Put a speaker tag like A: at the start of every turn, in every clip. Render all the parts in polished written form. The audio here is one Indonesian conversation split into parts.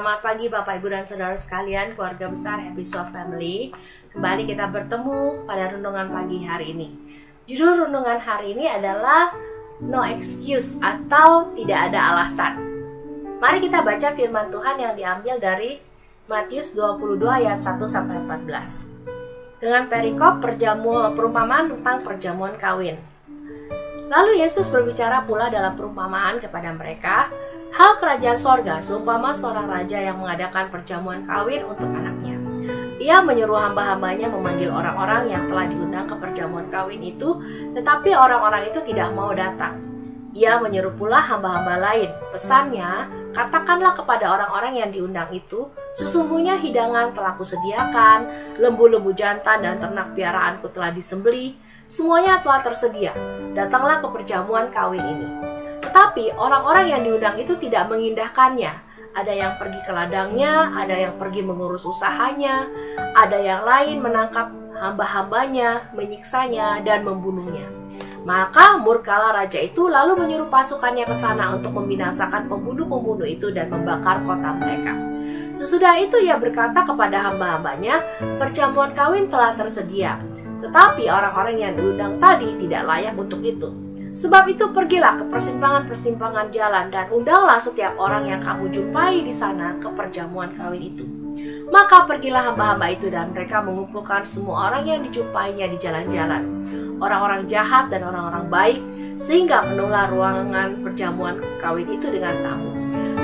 A: Selamat pagi Bapak Ibu dan Saudara sekalian, keluarga besar Happy Soul Family. Kembali kita bertemu pada renungan pagi hari ini. Judul renungan hari ini adalah No Excuse atau tidak ada alasan. Mari kita baca firman Tuhan yang diambil dari Matius 22 ayat 1-14. Dengan perikop perumpamaan tentang perjamuan kawin. Lalu Yesus berbicara pula dalam perumpamaan kepada mereka, hal kerajaan sorga seumpama seorang raja yang mengadakan perjamuan kawin untuk anaknya. Ia menyuruh hamba-hambanya memanggil orang-orang yang telah diundang ke perjamuan kawin itu, tetapi orang-orang itu tidak mau datang. Ia menyuruh pula hamba-hamba lain. Pesannya, katakanlah kepada orang-orang yang diundang itu, sesungguhnya hidangan telah kusediakan, lembu-lembu jantan dan ternak piaraanku telah disembelih, semuanya telah tersedia. Datanglah ke perjamuan kawin ini. Tetapi orang-orang yang diundang itu tidak mengindahkannya. Ada yang pergi ke ladangnya, ada yang pergi mengurus usahanya, ada yang lain menangkap hamba-hambanya, menyiksanya, dan membunuhnya. Maka murkalah raja itu lalu menyuruh pasukannya ke sana untuk membinasakan pembunuh-pembunuh itu dan membakar kota mereka. Sesudah itu ia berkata kepada hamba-hambanya, perjamuan kawin telah tersedia, tetapi orang-orang yang diundang tadi tidak layak untuk itu. Sebab itu pergilah ke persimpangan-persimpangan jalan dan undanglah setiap orang yang kamu jumpai di sana ke perjamuan kawin itu. Maka pergilah hamba-hamba itu dan mereka mengumpulkan semua orang yang dijumpainya di jalan-jalan, orang-orang jahat dan orang-orang baik, sehingga penuhlah ruangan perjamuan kawin itu dengan tamu.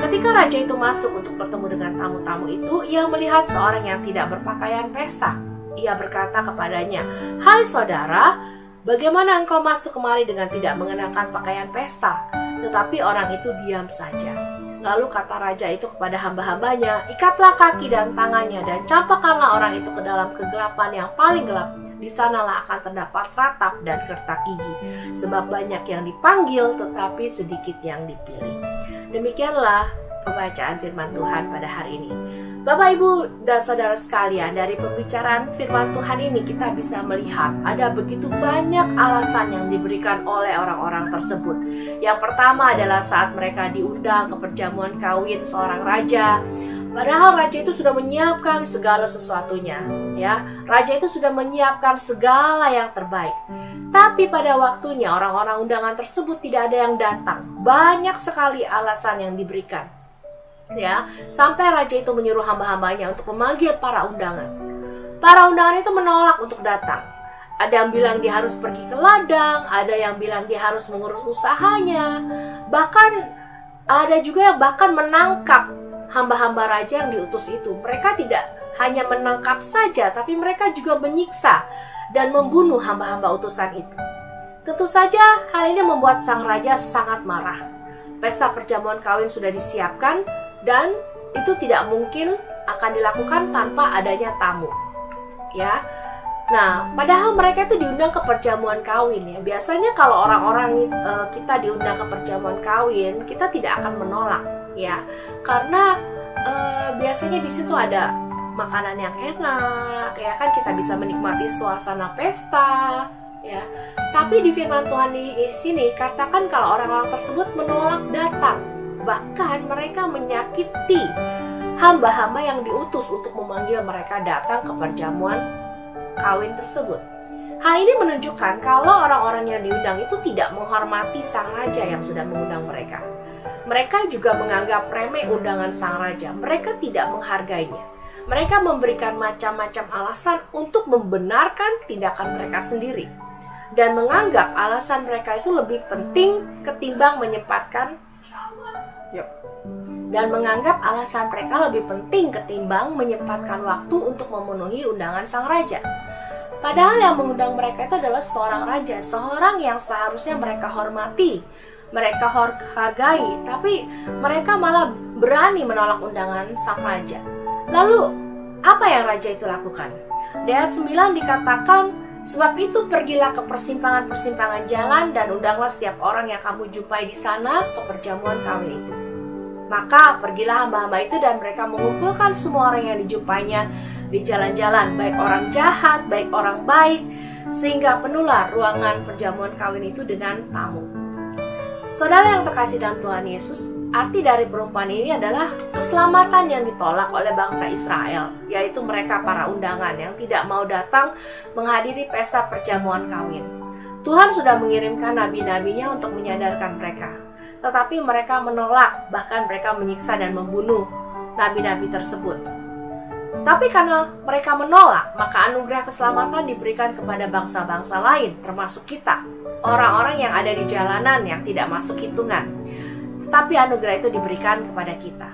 A: Ketika raja itu masuk untuk bertemu dengan tamu-tamu itu, ia melihat seorang yang tidak berpakaian pesta. Ia berkata kepadanya, "Hai saudara, bagaimana engkau masuk kemari dengan tidak mengenakan pakaian pesta?" Tetapi orang itu diam saja. Lalu kata raja itu kepada hamba-hambanya, "Ikatlah kaki dan tangannya dan campakkanlah orang itu ke dalam kegelapan yang paling gelap. Di sanalah akan terdapat ratap dan kertak gigi. Sebab banyak yang dipanggil tetapi sedikit yang dipilih." Demikianlah pembacaan firman Tuhan pada hari ini. Bapak, Ibu, dan Saudara sekalian, dari pembicaraan firman Tuhan ini kita bisa melihat ada begitu banyak alasan yang diberikan oleh orang-orang tersebut. Yang pertama adalah saat mereka diundang ke perjamuan kawin seorang raja. Padahal raja itu sudah menyiapkan segala sesuatunya, ya. Raja itu sudah menyiapkan segala yang terbaik. Tapi pada waktunya orang-orang undangan tersebut tidak ada yang datang. Banyak sekali alasan yang diberikan. Ya, sampai raja itu menyuruh hamba-hambanya untuk memanggil para undangan. Para undangan itu menolak untuk datang. Ada yang bilang dia harus pergi ke ladang, ada yang bilang dia harus mengurus usahanya. Bahkan ada juga yang bahkan menangkap hamba-hamba raja yang diutus itu. Mereka tidak hanya menangkap saja, tapi mereka juga menyiksa dan membunuh hamba-hamba utusan itu. Tentu saja hal ini membuat sang raja sangat marah. Pesta perjamuan kawin sudah disiapkan, dan itu tidak mungkin akan dilakukan tanpa adanya tamu, ya. Nah, padahal mereka itu diundang ke perjamuan kawin, ya. Biasanya kalau orang-orang kita diundang ke perjamuan kawin, kita tidak akan menolak, ya, karena biasanya di situ ada makanan yang enak, ya kan, kita bisa menikmati suasana pesta, ya. Tapi di firman Tuhan di sini katakan kalau orang-orang tersebut menolak datang. Bahkan mereka menyakiti hamba-hamba yang diutus untuk memanggil mereka datang ke perjamuan kawin tersebut. Hal ini menunjukkan kalau orang-orang yang diundang itu tidak menghormati sang raja yang sudah mengundang mereka. Mereka juga menganggap remeh undangan sang raja. Mereka tidak menghargainya. Mereka memberikan macam-macam alasan untuk membenarkan tindakan mereka sendiri. Dan menganggap alasan mereka itu lebih penting ketimbang menyempatkan menyempatkan waktu untuk memenuhi undangan sang raja. Padahal yang mengundang mereka itu adalah seorang raja, seorang yang seharusnya mereka hormati, mereka hargai, tapi mereka malah berani menolak undangan sang raja. Lalu, apa yang raja itu lakukan? Di ayat 9 dikatakan, sebab itu pergilah ke persimpangan-persimpangan jalan dan undanglah setiap orang yang kamu jumpai di sana ke perjamuan kawin itu. Maka pergilah hamba-hamba itu dan mereka mengumpulkan semua orang yang dijumpainya di jalan-jalan, baik orang jahat, baik orang baik, sehingga penuhlah ruangan perjamuan kawin itu dengan tamu. Saudara yang terkasih dalam Tuhan Yesus, arti dari perumpamaan ini adalah keselamatan yang ditolak oleh bangsa Israel, yaitu mereka para undangan yang tidak mau datang menghadiri pesta perjamuan kawin. Tuhan sudah mengirimkan nabi-nabinya untuk menyadarkan mereka, tetapi mereka menolak, bahkan mereka menyiksa dan membunuh nabi-nabi tersebut. Tapi karena mereka menolak, maka anugerah keselamatan diberikan kepada bangsa-bangsa lain, termasuk kita, orang-orang yang ada di jalanan yang tidak masuk hitungan. Tetapi anugerah itu diberikan kepada kita.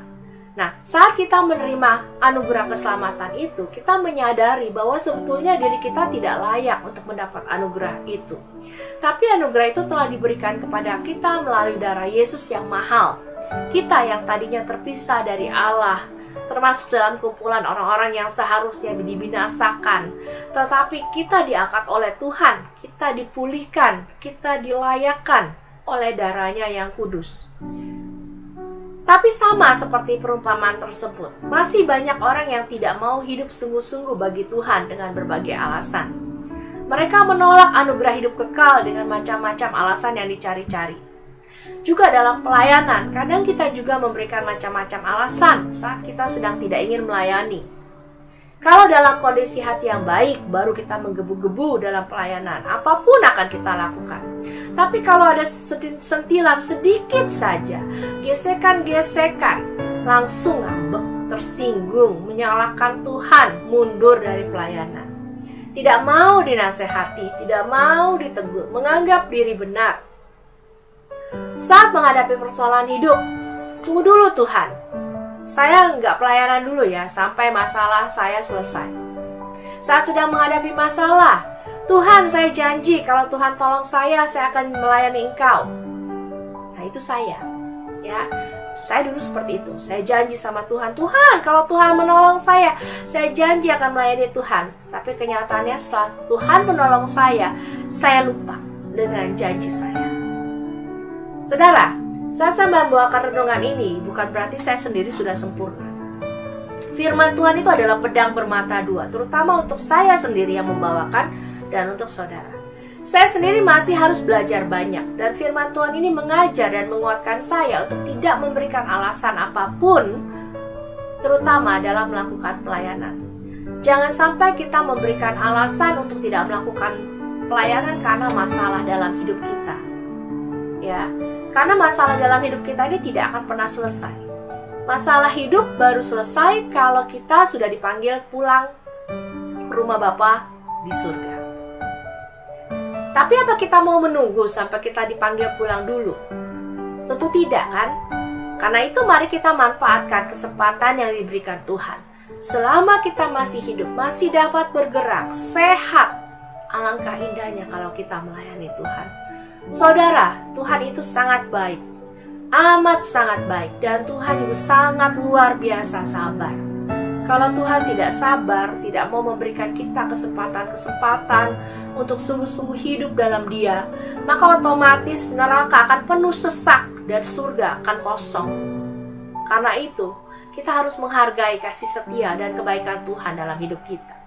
A: Nah, saat kita menerima anugerah keselamatan itu, kita menyadari bahwa sebetulnya diri kita tidak layak untuk mendapat anugerah itu. Tapi anugerah itu telah diberikan kepada kita melalui darah Yesus yang mahal. Kita yang tadinya terpisah dari Allah, termasuk dalam kumpulan orang-orang yang seharusnya dibinasakan, tetapi kita diangkat oleh Tuhan, kita dipulihkan, kita dilayakkan oleh darahnya yang kudus. Tapi sama seperti perumpamaan tersebut, masih banyak orang yang tidak mau hidup sungguh-sungguh bagi Tuhan dengan berbagai alasan. Mereka menolak anugerah hidup kekal dengan macam-macam alasan yang dicari-cari. Juga dalam pelayanan, kadang kita juga memberikan macam-macam alasan saat kita sedang tidak ingin melayani. Kalau dalam kondisi hati yang baik, baru kita menggebu-gebu dalam pelayanan, apapun akan kita lakukan. Tapi kalau ada sentilan sedikit saja, gesekan-gesekan, langsung ngambek, tersinggung, menyalahkan Tuhan, mundur dari pelayanan. Tidak mau dinasehati, tidak mau ditegur, menganggap diri benar. Saat menghadapi persoalan hidup, tunggu dulu Tuhan. Saya nggak pelayanan dulu ya, sampai masalah saya selesai. Saat sedang menghadapi masalah, Tuhan saya janji kalau Tuhan tolong saya akan melayani Engkau. Nah itu saya, ya. Saya dulu seperti itu. Saya janji sama Tuhan, Tuhan kalau Tuhan menolong saya janji akan melayani Tuhan. Tapi kenyataannya setelah Tuhan menolong saya lupa dengan janji saya. Saudara, saat saya membawakan renungan ini, bukan berarti saya sendiri sudah sempurna. Firman Tuhan itu adalah pedang bermata dua, terutama untuk saya sendiri yang membawakan dan untuk saudara. Saya sendiri masih harus belajar banyak, dan firman Tuhan ini mengajar dan menguatkan saya untuk tidak memberikan alasan apapun, terutama dalam melakukan pelayanan. Jangan sampai kita memberikan alasan untuk tidak melakukan pelayanan karena masalah dalam hidup kita. Ya, karena masalah dalam hidup kita ini tidak akan pernah selesai. Masalah hidup baru selesai kalau kita sudah dipanggil pulang ke rumah Bapa di surga. Tapi apa kita mau menunggu sampai kita dipanggil pulang dulu? Tentu tidak kan? Karena itu mari kita manfaatkan kesempatan yang diberikan Tuhan. Selama kita masih hidup, masih dapat bergerak, sehat, alangkah indahnya kalau kita melayani Tuhan. Saudara, Tuhan itu sangat baik, amat sangat baik, dan Tuhan juga sangat luar biasa sabar. Kalau Tuhan tidak sabar, tidak mau memberikan kita kesempatan untuk sungguh-sungguh hidup dalam Dia, maka otomatis neraka akan penuh sesak dan surga akan kosong. Karena itu, kita harus menghargai kasih setia dan kebaikan Tuhan dalam hidup kita.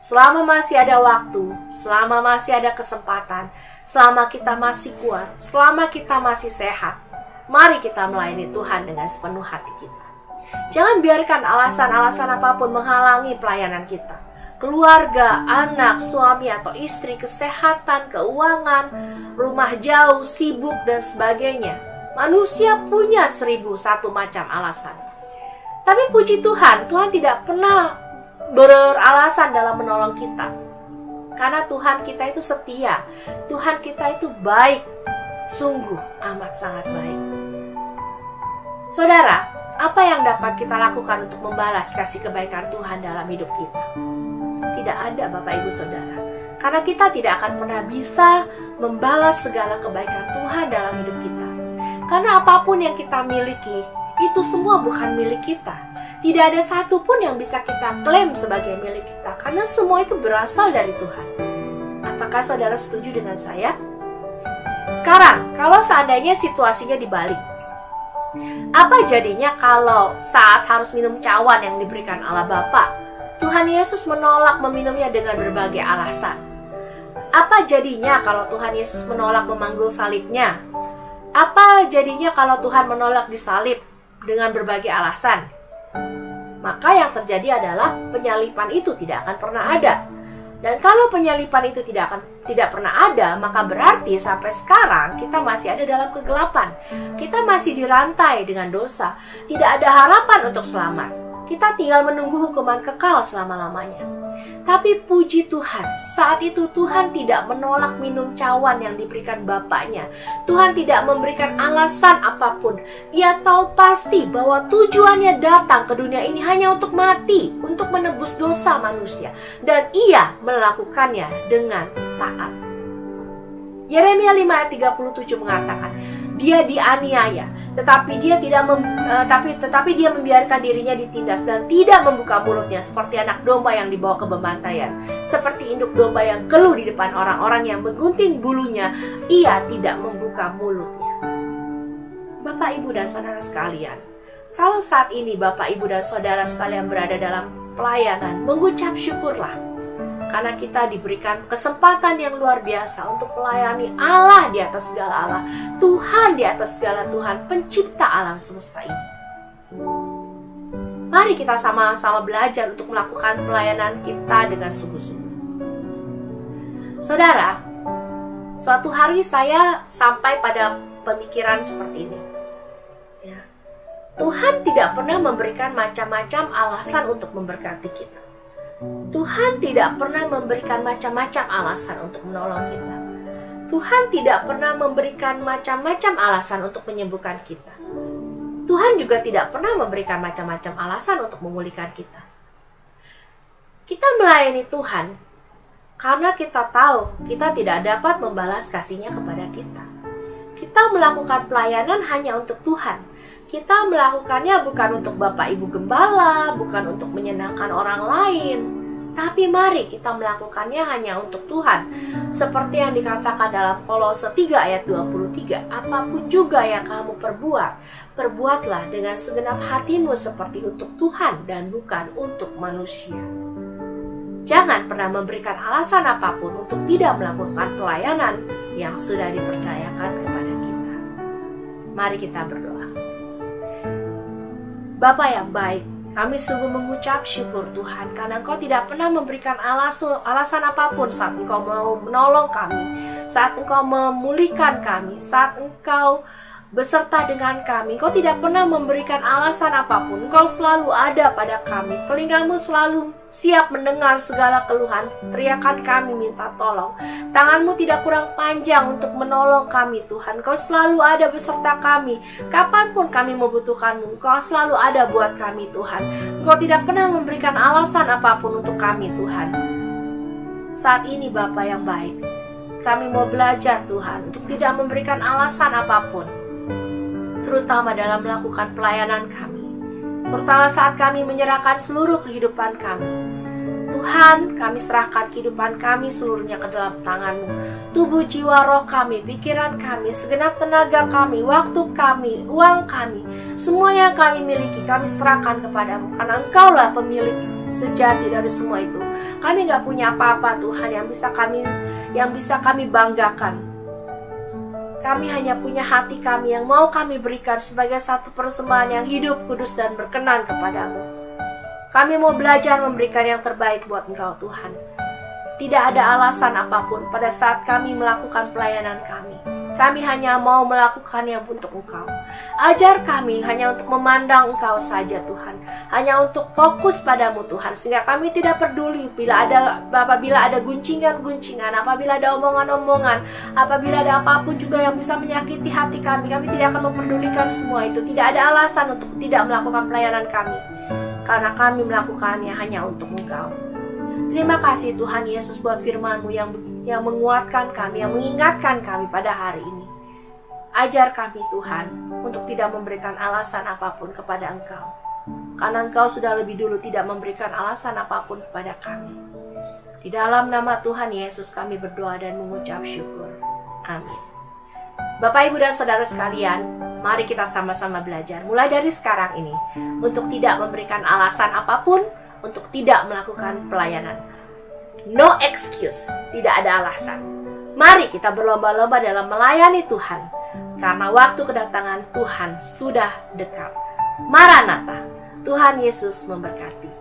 A: Selama masih ada waktu, selama masih ada kesempatan, selama kita masih kuat, selama kita masih sehat, mari kita melayani Tuhan dengan sepenuh hati kita. Jangan biarkan alasan-alasan apapun menghalangi pelayanan kita. Keluarga, anak, suami atau istri, kesehatan, keuangan, rumah jauh, sibuk, dan sebagainya. Manusia punya 1001 macam alasan. Tapi puji Tuhan, Tuhan tidak pernah beralasan dalam menolong kita. Karena Tuhan kita itu setia, Tuhan kita itu baik, sungguh amat sangat baik. Saudara, apa yang dapat kita lakukan untuk membalas kasih kebaikan Tuhan dalam hidup kita? Tidak ada Bapak Ibu Saudara. Karena kita tidak akan pernah bisa membalas segala kebaikan Tuhan dalam hidup kita. Karena apapun yang kita miliki, itu semua bukan milik kita. Tidak ada satupun yang bisa kita klaim sebagai milik kita, karena semua itu berasal dari Tuhan. Apakah saudara setuju dengan saya? Sekarang, kalau seandainya situasinya dibalik, apa jadinya kalau saat harus minum cawan yang diberikan Allah Bapa, Tuhan Yesus menolak meminumnya dengan berbagai alasan? Apa jadinya kalau Tuhan Yesus menolak memanggul salibnya? Apa jadinya kalau Tuhan menolak disalib dengan berbagai alasan? Maka yang terjadi adalah penyalipan itu tidak akan pernah ada. Dan kalau penyalipan itu tidak pernah ada, maka berarti sampai sekarang kita masih ada dalam kegelapan. Kita masih dirantai dengan dosa. Tidak ada harapan untuk selamat. Kita tinggal menunggu hukuman kekal selama-lamanya. Tapi puji Tuhan, saat itu Tuhan tidak menolak minum cawan yang diberikan Bapaknya. Tuhan tidak memberikan alasan apapun. Ia tahu pasti bahwa tujuannya datang ke dunia ini hanya untuk mati, untuk menebus dosa manusia. Dan ia melakukannya dengan taat. Yeremia 5 ayat 37 mengatakan, dia dianiaya, tetapi dia membiarkan dirinya ditindas dan tidak membuka mulutnya seperti anak domba yang dibawa ke pembantaian, seperti induk domba yang keluh di depan orang-orang yang menggunting bulunya, ia tidak membuka mulutnya. Bapak, Ibu, dan saudara sekalian, kalau saat ini Bapak, Ibu, dan saudara sekalian berada dalam pelayanan, mengucap syukurlah. Karena kita diberikan kesempatan yang luar biasa untuk melayani Allah di atas segala Allah, Tuhan di atas segala Tuhan, pencipta alam semesta ini. Mari kita sama-sama belajar untuk melakukan pelayanan kita dengan sungguh-sungguh. Saudara, suatu hari saya sampai pada pemikiran seperti ini. Ya. Tuhan tidak pernah memberikan macam-macam alasan untuk memberkati kita. Tuhan tidak pernah memberikan macam-macam alasan untuk menolong kita. Tuhan tidak pernah memberikan macam-macam alasan untuk menyembuhkan kita. Tuhan juga tidak pernah memberikan macam-macam alasan untuk memulihkan kita. Kita melayani Tuhan karena kita tahu kita tidak dapat membalas kasih-Nya kepada kita. Kita melakukan pelayanan hanya untuk Tuhan. Kita melakukannya bukan untuk Bapak Ibu Gembala, bukan untuk menyenangkan orang lain. Tapi mari kita melakukannya hanya untuk Tuhan. Seperti yang dikatakan dalam Kolose 3 ayat 23, apapun juga yang kamu perbuat, perbuatlah dengan segenap hatimu seperti untuk Tuhan dan bukan untuk manusia. Jangan pernah memberikan alasan apapun untuk tidak melakukan pelayanan yang sudah dipercayakan kepada kita. Mari kita berdoa. Bapa yang baik, kami sungguh mengucap syukur Tuhan karena Engkau tidak pernah memberikan alasan apapun saat Engkau mau menolong kami, saat Engkau memulihkan kami, saat Engkau beserta dengan kami. Engkau tidak pernah memberikan alasan apapun. Engkau selalu ada pada kami. Telingamu selalu siap mendengar segala keluhan, teriakan kami minta tolong. Tanganmu tidak kurang panjang untuk menolong kami, Tuhan. Engkau selalu ada beserta kami. Kapanpun kami membutuhkanmu, Engkau selalu ada buat kami, Tuhan. Engkau tidak pernah memberikan alasan apapun untuk kami, Tuhan. Saat ini, Bapa yang baik, kami mau belajar, Tuhan, untuk tidak memberikan alasan apapun, terutama dalam melakukan pelayanan kami, terutama saat kami menyerahkan seluruh kehidupan kami. Tuhan, kami serahkan kehidupan kami seluruhnya ke dalam tangan-Mu. Tubuh, jiwa, roh kami, pikiran kami, segenap tenaga kami, waktu kami, uang kami, semua yang kami miliki, kami serahkan kepada-Mu. Karena Engkaulah pemilik sejati dari semua itu. Kami gak punya apa-apa, Tuhan, yang bisa kami banggakan. Kami hanya punya hati kami yang mau kami berikan sebagai satu persembahan yang hidup, kudus, dan berkenan kepadamu. Kami mau belajar memberikan yang terbaik buat Engkau, Tuhan. Tidak ada alasan apapun pada saat kami melakukan pelayanan kami. Kami hanya mau melakukannya untuk Engkau. Ajar kami hanya untuk memandang Engkau saja, Tuhan. Hanya untuk fokus padamu, Tuhan. Sehingga kami tidak peduli apabila ada guncingan-guncingan, apabila ada omongan-omongan, apabila ada apapun juga yang bisa menyakiti hati kami. Kami tidak akan memperdulikan semua itu. Tidak ada alasan untuk tidak melakukan pelayanan kami. Karena kami melakukannya hanya untuk Engkau. Terima kasih Tuhan Yesus buat firman-Mu yang menguatkan kami, yang mengingatkan kami pada hari ini. Ajar kami Tuhan untuk tidak memberikan alasan apapun kepada Engkau. Karena Engkau sudah lebih dulu tidak memberikan alasan apapun kepada kami. Di dalam nama Tuhan Yesus kami berdoa dan mengucap syukur. Amin. Bapak, Ibu, dan saudara sekalian, mari kita sama-sama belajar mulai dari sekarang ini untuk tidak memberikan alasan apapun untuk tidak melakukan pelayanan. No excuse, tidak ada alasan. Mari kita berlomba-lomba dalam melayani Tuhan. karena waktu kedatangan Tuhan sudah dekat. Maranatha, Tuhan Yesus memberkati.